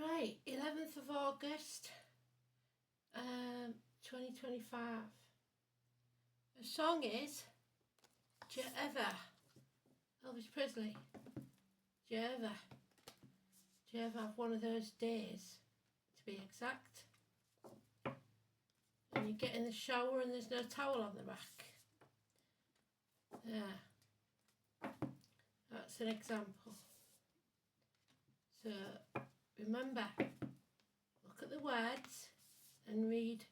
Right, 11th of August, 2025. The song is "Do You Ever," Elvis Presley. Do you ever have one of those days, to be exact, and you get in the shower and there's no towel on the rack? There, that's an example. So remember, look at the words and read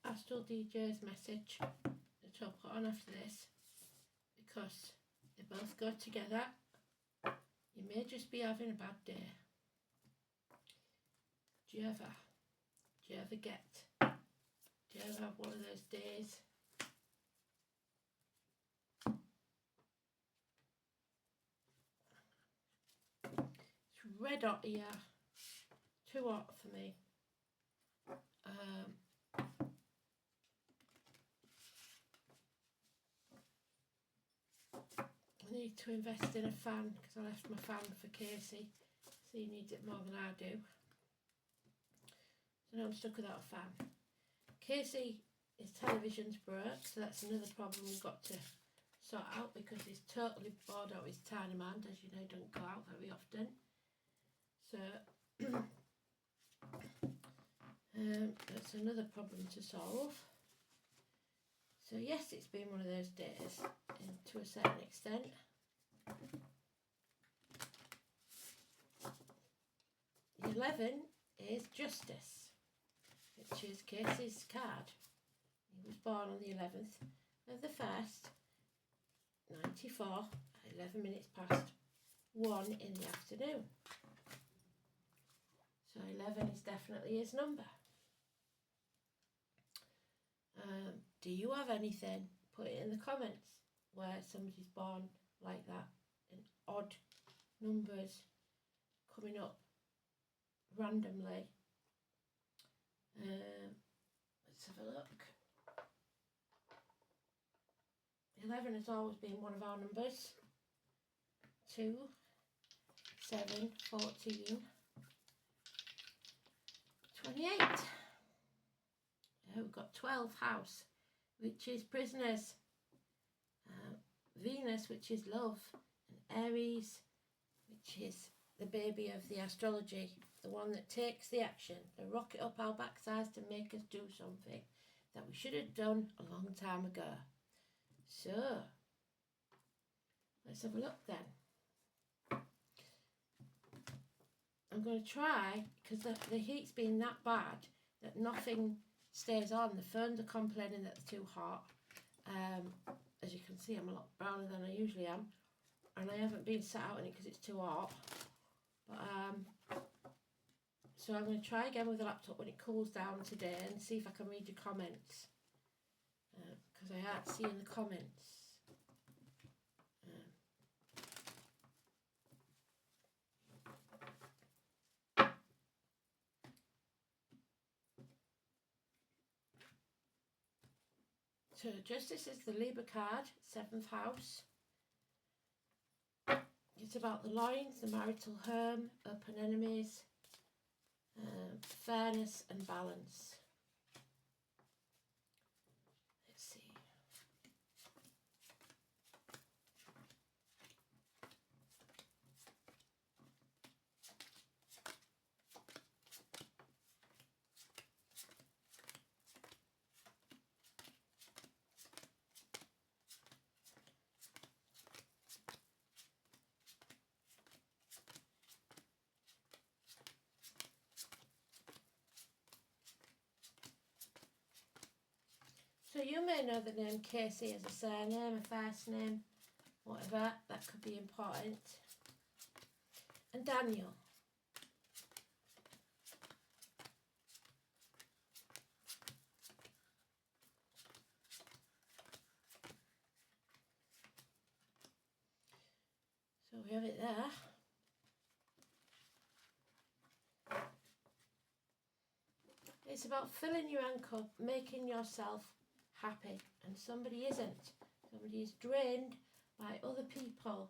Astral DJ's message that I'll put on after this, because they both go together. You may just be having a bad day. Do you ever have one of those days? It's red hot here, too hot for me. I need to invest in a fan because I left my fan for Casey, so he needs it more than I do. So now I'm stuck without a fan. Casey, his television's broke, so that's another problem we've got to sort out, because he's totally bored out of his tiny man. As you know, don't go out very often. So that's another problem to solve. So yes, it's been one of those days, to a certain extent. The 11 is Justice, which is Casey's card. He was born on the 11th of the 1st, 94, at 11 minutes past 1 in the afternoon. So 11 is definitely his number. Do you have anything? Put it in the comments where somebody's born like that, in odd numbers coming up randomly. Let's have a look. 11 has always been one of our numbers. 2, 7, 14, 28. We've got 12 house, which is prisoners. Venus, which is love. And Aries, which is the baby of the astrology, the one that takes the action, the rocket up our backsides to make us do something that we should have done a long time ago. So let's have a look then. I'm going to try, because the heat's been that bad that nothing stays on. The phones are complaining that they're too hot. As you can see, I'm a lot browner than I usually am, and I haven't been sat out in it because it's too hot. But so I'm going to try again with the laptop when it cools down today and see if I can read your comments, because I aren't seeing the comments. So Justice is the Libra card, 7th house. It's about the loins, the marital home, open enemies, fairness and balance. Let's see. So you may know the name Casey as a surname, a first name, whatever, that could be important. And Daniel. So we have it there. It's about filling your own cup, making yourself happy, and somebody isn't. Somebody is drained by other people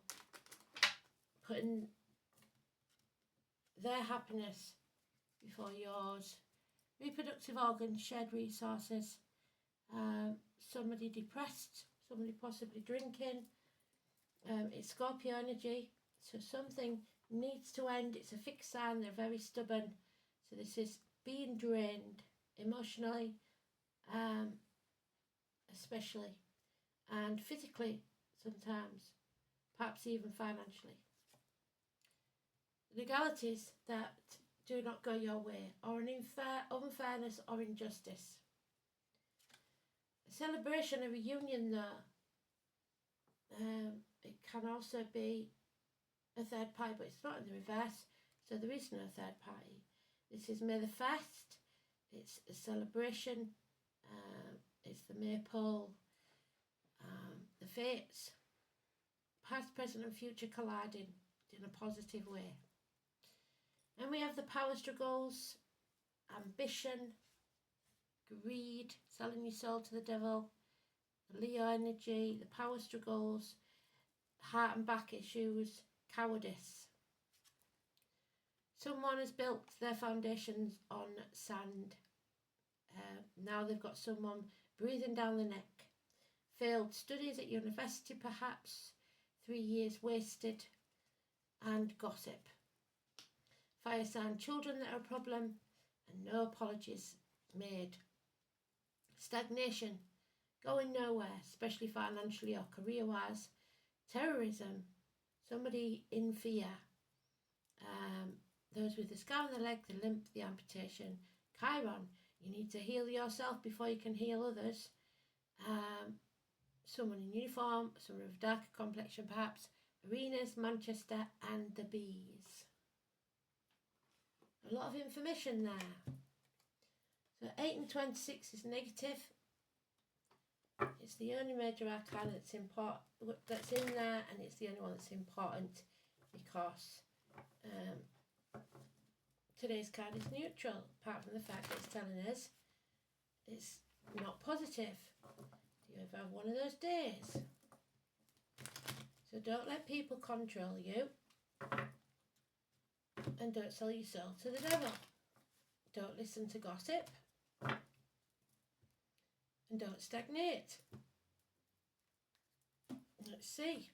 putting their happiness before yours. Reproductive organs, shared resources. Somebody depressed, somebody possibly drinking. It's Scorpio energy, so something needs to end. It's a fixed sign, they're very stubborn. So this is being drained emotionally, especially, and physically sometimes, perhaps even financially. Legalities that do not go your way, or an unfairness or injustice. A celebration, a reunion though. It can also be a third party, but it's not in the reverse, so there is no third party. This is May the 1st, it's a celebration, it's the maypole, the fates, past, present and future colliding in a positive way. And we have the power struggles, ambition, greed, selling your soul to the devil, the Leo energy, the power struggles, heart and back issues, cowardice. Someone has built their foundations on sand. Now they've got someone breathing down the neck. Failed studies at university perhaps, 3 years wasted, and gossip. Fire sign children that are a problem, and no apologies made. Stagnation, going nowhere, especially financially or career-wise. Terrorism, somebody in fear. Those with the scar on the leg, the limp, the amputation. Chiron, you need to heal yourself before you can heal others. Someone in uniform, someone with darker complexion perhaps. Arenas, Manchester and the bees. A lot of information there. So 8 and 26 is negative. It's the only major arcana that's in there, and it's the only one that's important because today's card is neutral, apart from the fact that it's telling us it's not positive. Do you ever have one of those days? So don't let people control you, and don't sell your soul to the devil. Don't listen to gossip, and don't stagnate. Let's see.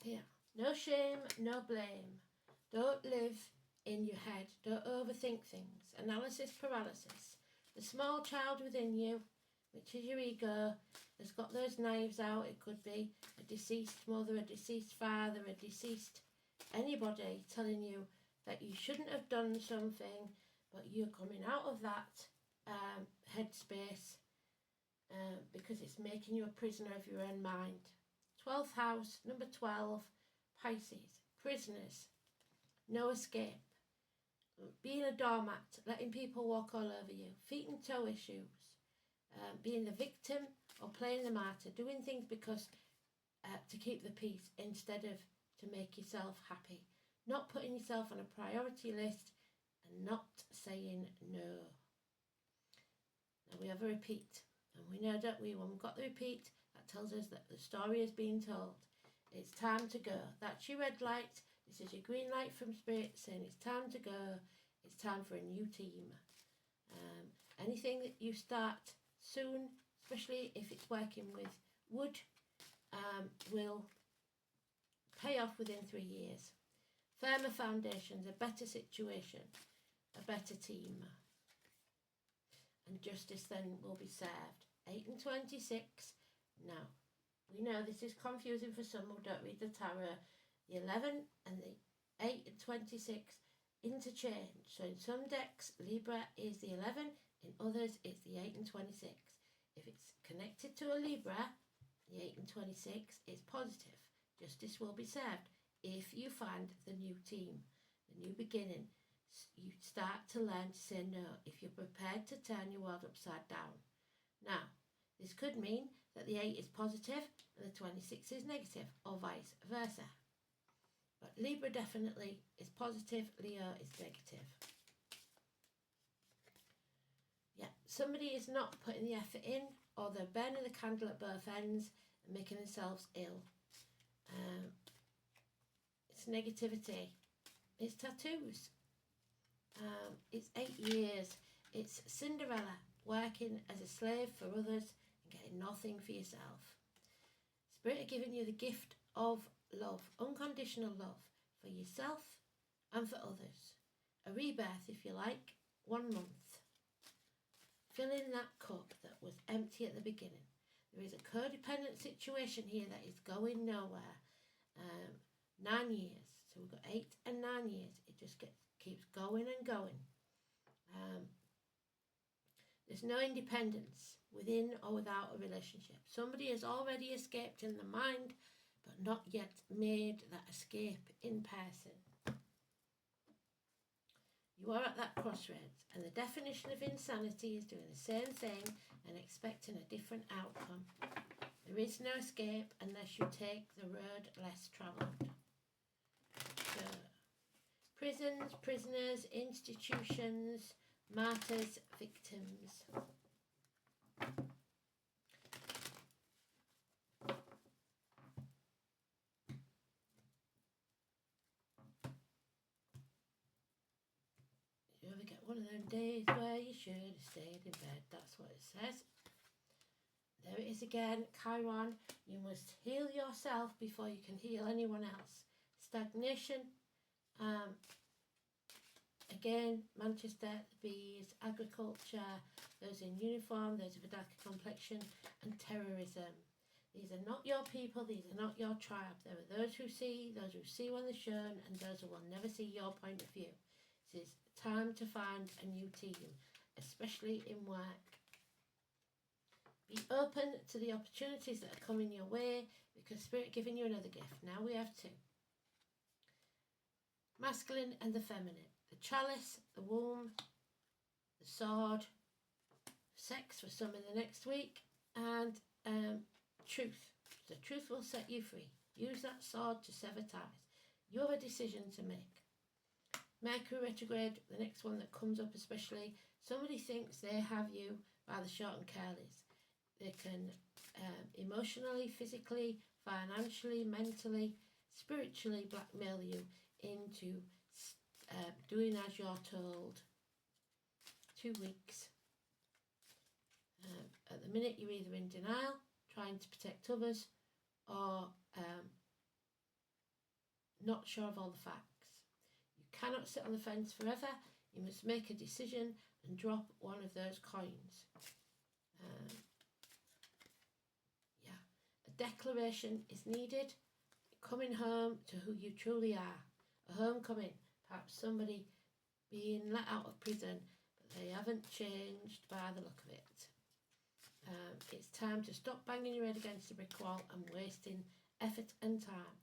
Here, no shame, no blame. Don't live in your head. Don't overthink things. Analysis paralysis. The small child within you, which is your ego, has got those knives out. It could be a deceased mother, a deceased father, a deceased anybody telling you that you shouldn't have done something, but you're coming out of that headspace because it's making you a prisoner of your own mind. 12th house, number 12, Pisces, prisoners, no escape, being a doormat, letting people walk all over you, feet and toe issues, being the victim or playing the martyr, doing things because to keep the peace instead of to make yourself happy, not putting yourself on a priority list and not saying no. Now we have a repeat, and we know, don't we, when we've got the repeat, that tells us that the story is being told. It's time to go. That's your red light. This is your green light from Spirit saying it's time to go. It's time for a new team. Anything that you start soon, especially if it's working with wood, will pay off within 3 years. Firmer foundations, a better situation, a better team. And justice then will be served. 8 and 26. Now, we know this is confusing for some who don't read the tarot. The 11 and the 8 and 26 interchange. So in some decks, Libra is the 11. In others, it's the 8 and 26. If it's connected to a Libra, the 8 and 26 is positive. Justice will be served. If you find the new team, the new beginning, you start to learn to say no. If you're prepared to turn your world upside down. Now, this could mean that the 8 is positive and the 26 is negative, or vice versa. But Libra definitely is positive, Leo is negative. Yeah, somebody is not putting the effort in, or they're burning the candle at both ends. and making themselves ill. It's negativity. It's tattoos. It's 8 years. It's Cinderella working as a slave for others and getting nothing for yourself. Spirit are giving you the gift of love, unconditional love for yourself and for others. A rebirth, if you like, 1 month. Fill in that cup that was empty at the beginning. There is a codependent situation here that is going nowhere. 9 years. So we've got 8 and 9 years. It just keeps going and going. There's no independence within or without a relationship. Somebody has already escaped in the mind, but not yet made that escape in person. You are at that crossroads, and the definition of insanity is doing the same thing and expecting a different outcome. There is no escape unless you take the road less travelled. So, prisons, prisoners, institutions, martyrs, victims. You ever get one of them days where you should have stayed in bed? That's what it says. There it is again, Chiron. You must heal yourself before you can heal anyone else. Stagnation. Again, Manchester, the bees, agriculture, those in uniform, those of a darker complexion, and terrorism. These are not your people, these are not your tribe. There are those who see when they're shown, and those who will never see your point of view. It is time to find a new team, especially in work. Be open to the opportunities that are coming your way, because Spirit giving you another gift. Now we have 2. Masculine and the feminine. The chalice, the womb, the sword, sex for some in the next week, and truth. The truth will set you free. Use that sword to sever ties. You have a decision to make. Mercury retrograde, the next one that comes up especially, somebody thinks they have you by the short and curlies. They can emotionally, physically, financially, mentally, spiritually blackmail you into doing as you're told. 2 weeks. At the minute you're either in denial, trying to protect others, or not sure of all the facts. You cannot sit on the fence forever. You must make a decision and drop one of those coins. A declaration is needed. Coming home to who you truly are. A homecoming. Perhaps somebody being let out of prison, but they haven't changed by the look of it. It's time to stop banging your head against the brick wall and wasting effort and time.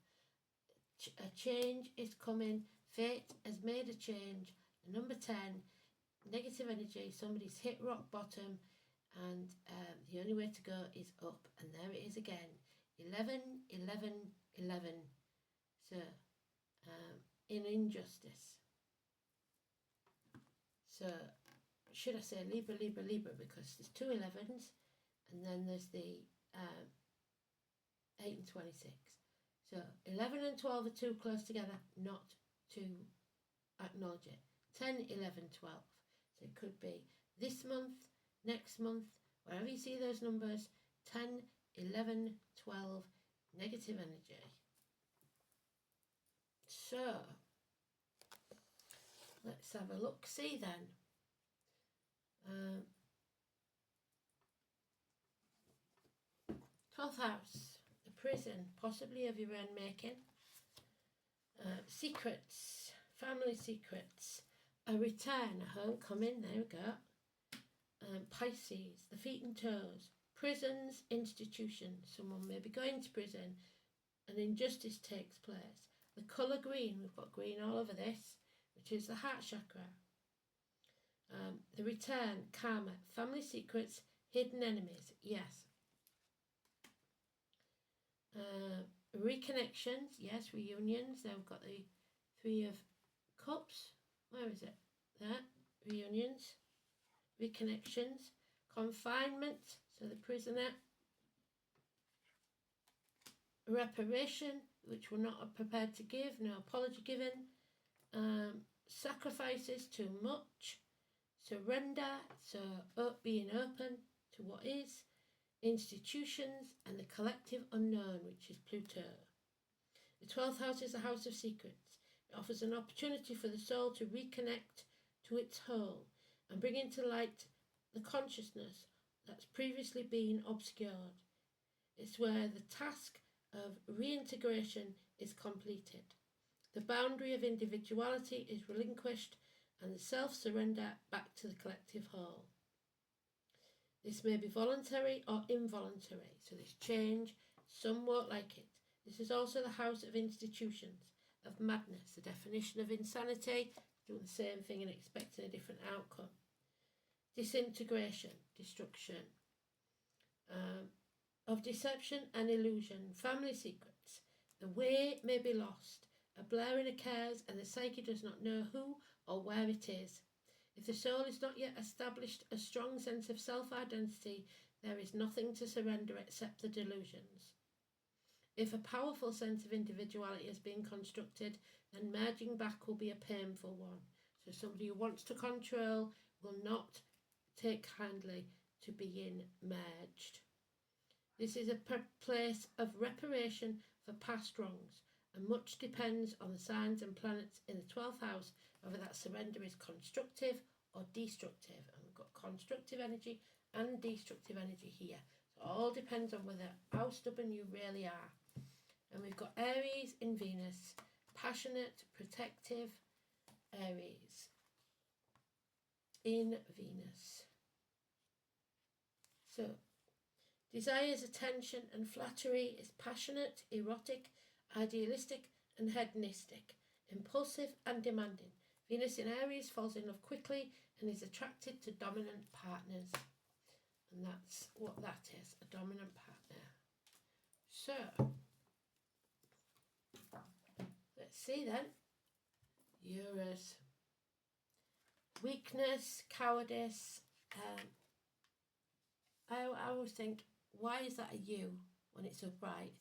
A change is coming. Fate has made a change. The number 10, negative energy. Somebody's hit rock bottom, and the only way to go is up. And there it is again. 11, 11, 11. So, in injustice. So, should I say Libra, Libra, Libra, because there's 2 11s, and then there's the 8 and 26. So 11 and 12 are too close together not to acknowledge it. 10, 11, 12. So it could be this month, next month, wherever you see those numbers, 10, 11, 12, negative energy. So, let's have a look-see then. 12th house, the prison, possibly of your own making. Secrets, family secrets, a return, a homecoming, there we go. Pisces, the feet and toes, prisons, institutions, someone may be going to prison, an injustice takes place. The colour green, we've got green all over this, which is the heart chakra. The return, karma, family secrets, hidden enemies, yes. Reconnections, yes, reunions. Then we've got the 3 of Cups. Where is it? There, reunions, reconnections, confinement, so the prisoner. reparation, which we're not prepared to give, no apology given, sacrifices too much, surrender, so being open to what is, institutions, and the collective unknown, which is Pluto. The 12th house is the house of secrets. It offers an opportunity for the soul to reconnect to its whole and bring into light the consciousness that's previously been obscured. It's where the task of reintegration is completed. The boundary of individuality is relinquished and the self-surrender back to the collective whole. This may be voluntary or involuntary, so this change, some won't like it. This is also the house of institutions, of madness, the definition of insanity, doing the same thing and expecting a different outcome. Disintegration, destruction, of deception and illusion, family secrets. The way may be lost. A blaring occurs and the psyche does not know who or where it is. If the soul is not yet established a strong sense of self-identity, there is nothing to surrender except the delusions. If a powerful sense of individuality has been constructed, then merging back will be a painful one. So somebody who wants to control will not take kindly to being merged. This is a place of reparation for past wrongs, and much depends on the signs and planets in the 12th house, whether that surrender is constructive or destructive. And we've got constructive energy and destructive energy here. So it all depends on how stubborn you really are. And we've got Aries in Venus, passionate, protective Aries in Venus. So, desires attention and flattery, is passionate, erotic, idealistic and hedonistic, impulsive and demanding. Venus in Aries falls in love quickly and is attracted to dominant partners. And that's what that is, a dominant partner. So, let's see then. Uranus. Weakness, cowardice. I always think, why is that a U when it's upright?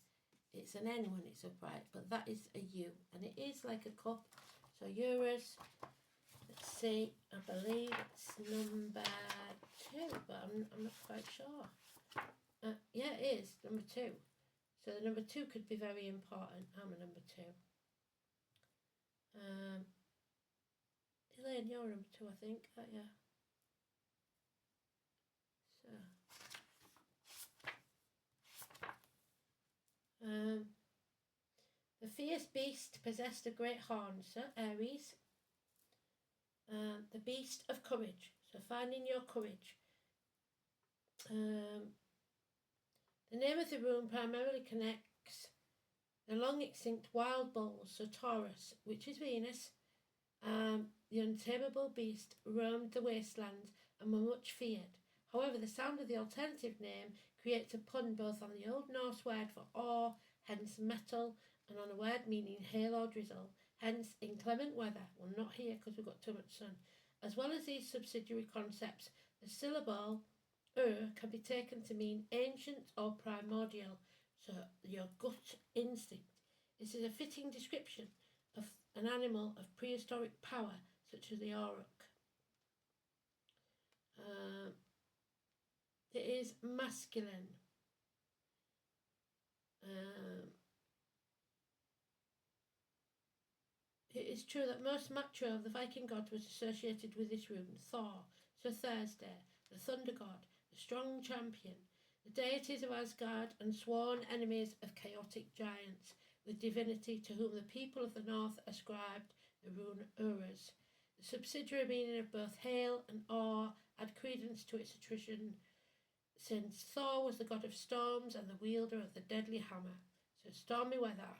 It's an N when it's upright, but that is a U. And it is like a cup. So Uranus, let's see, I believe it's number 2, but I'm not quite sure. Yeah, it is, number 2. So the number 2 could be very important. I'm a number 2. Elaine, you're number 2, I think, aren't you? So. The fierce beast possessed a great horn, so Aries. The beast of courage, so finding your courage. The name of the rune primarily connects the long extinct wild bulls, so Taurus, which is Venus. The untamable beast roamed the wastelands and were much feared. However, the sound of the alternative name creates a pun both on the Old Norse word for awe, hence metal, and on a word meaning hail or drizzle, hence inclement weather. Well, not here because we've got too much sun. As well as these subsidiary concepts, the syllable can be taken to mean ancient or primordial, so your gut instinct. This is a fitting description of an animal of prehistoric power, such as the auroch. It is masculine. It is true that most macho of the Viking gods was associated with this rune, Thor, so Thursday, the thunder god, the strong champion, the deities of Asgard and sworn enemies of chaotic giants, with divinity to whom the people of the north ascribed the rune Uruz. The subsidiary meaning of both hail and awe add credence to its attrition, since Thor was the god of storms and the wielder of the deadly hammer. So stormy weather.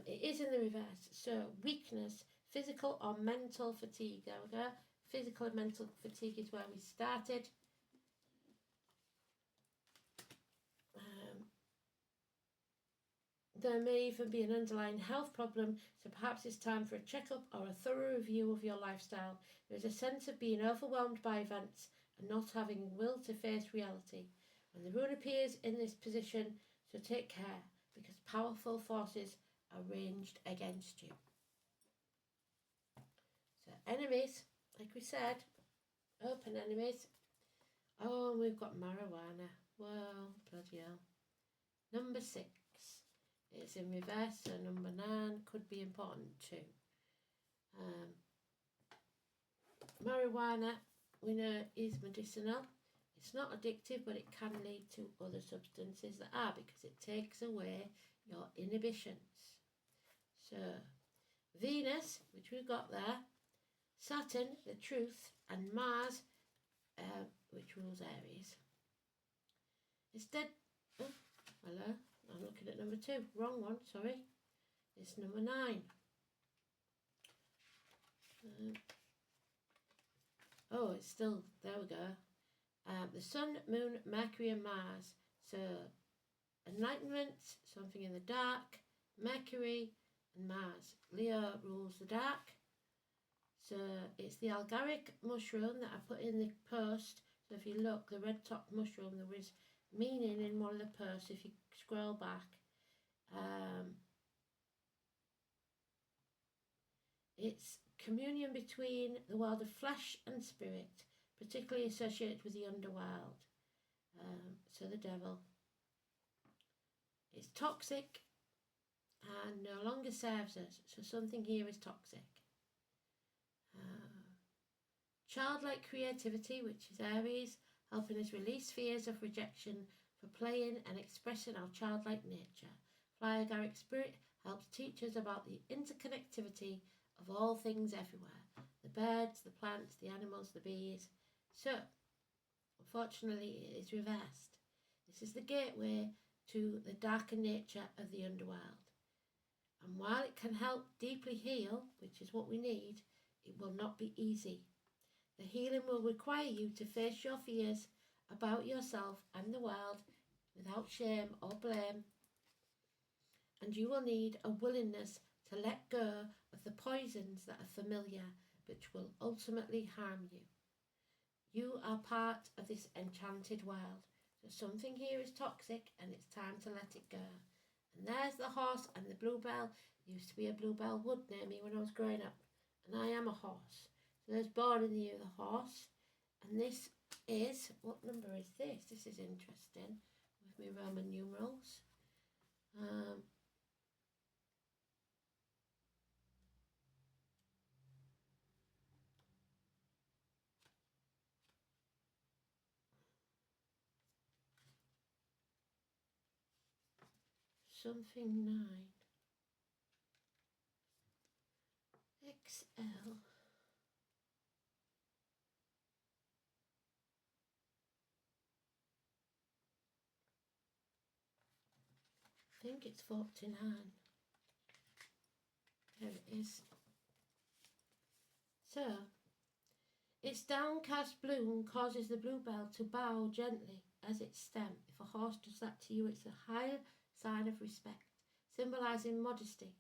It is in the reverse. So weakness, physical or mental fatigue. There we go. Physical and mental fatigue is where we started. There may even be an underlying health problem, so perhaps it's time for a checkup or a thorough review of your lifestyle. There is a sense of being overwhelmed by events and not having will to face reality. When the rune appears in this position, so take care, because powerful forces are ranged against you. So enemies, like we said, open enemies. Oh, we've got marijuana. Well, bloody hell. Number 6. It's in reverse, so number 9 could be important too. Marijuana, we know, is medicinal. It's not addictive, but it can lead to other substances that are, because it takes away your inhibitions. So, Venus, which we've got there, Saturn, the truth, and Mars, which rules Aries. Instead, oh, hello, I'm looking at number 2. Wrong one, sorry. It's number 9. Oh, it's still, there we go. The Sun, Moon, Mercury and Mars. So, enlightenment, something in the dark, Mercury and Mars. Leo rules the dark. So, it's the algaric mushroom that I put in the post. So, if you look, the red top mushroom, there is meaning in one of the posts if you scroll back. It's communion between the world of flesh and spirit, particularly associated with the underworld. So the devil. It's toxic and no longer serves us. So something here is toxic. Childlike creativity, which is Aries, helping us release fears of rejection for playing and expressing our childlike nature. Flyagaric spirit helps teach us about the interconnectivity of all things everywhere. The birds, the plants, the animals, the bees. So, unfortunately, it is reversed. This is the gateway to the darker nature of the underworld. And while it can help deeply heal, which is what we need, it will not be easy. The healing will require you to face your fears about yourself and the world without shame or blame. And you will need a willingness to let go of the poisons that are familiar, which will ultimately harm you. You are part of this enchanted world. So something here is toxic and it's time to let it go. And there's the horse and the bluebell. There used to be a bluebell wood near me when I was growing up. And I am a horse. So there's born in the year the horse. And this is, what number is this? This is interesting with my Roman numerals. Something 9. XL. I think it's 49. There it is. So, its downcast bloom causes the bluebell to bow gently as its stem. If a horse does that to you, it's a high sign of respect, symbolising modesty.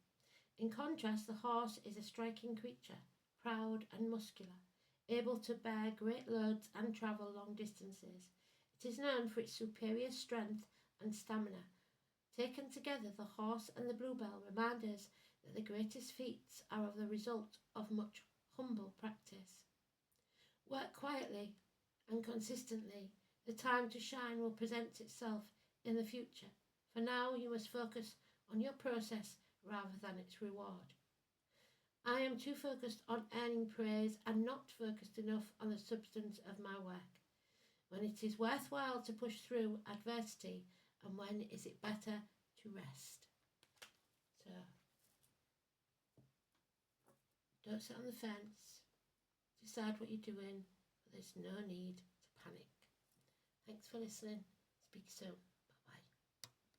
In contrast, the horse is a striking creature, proud and muscular, able to bear great loads and travel long distances. It is known for its superior strength and stamina. Taken together, the horse and the bluebell remind us that the greatest feats are of the result of much humble practice. Work quietly and consistently. The time to shine will present itself in the future. For now, you must focus on your process rather than its reward. I am too focused on earning praise and not focused enough on the substance of my work. When it is worthwhile to push through adversity, and when is it better to rest? So, don't sit on the fence. Decide what you're doing, but there's no need to panic. Thanks for listening. Speak soon.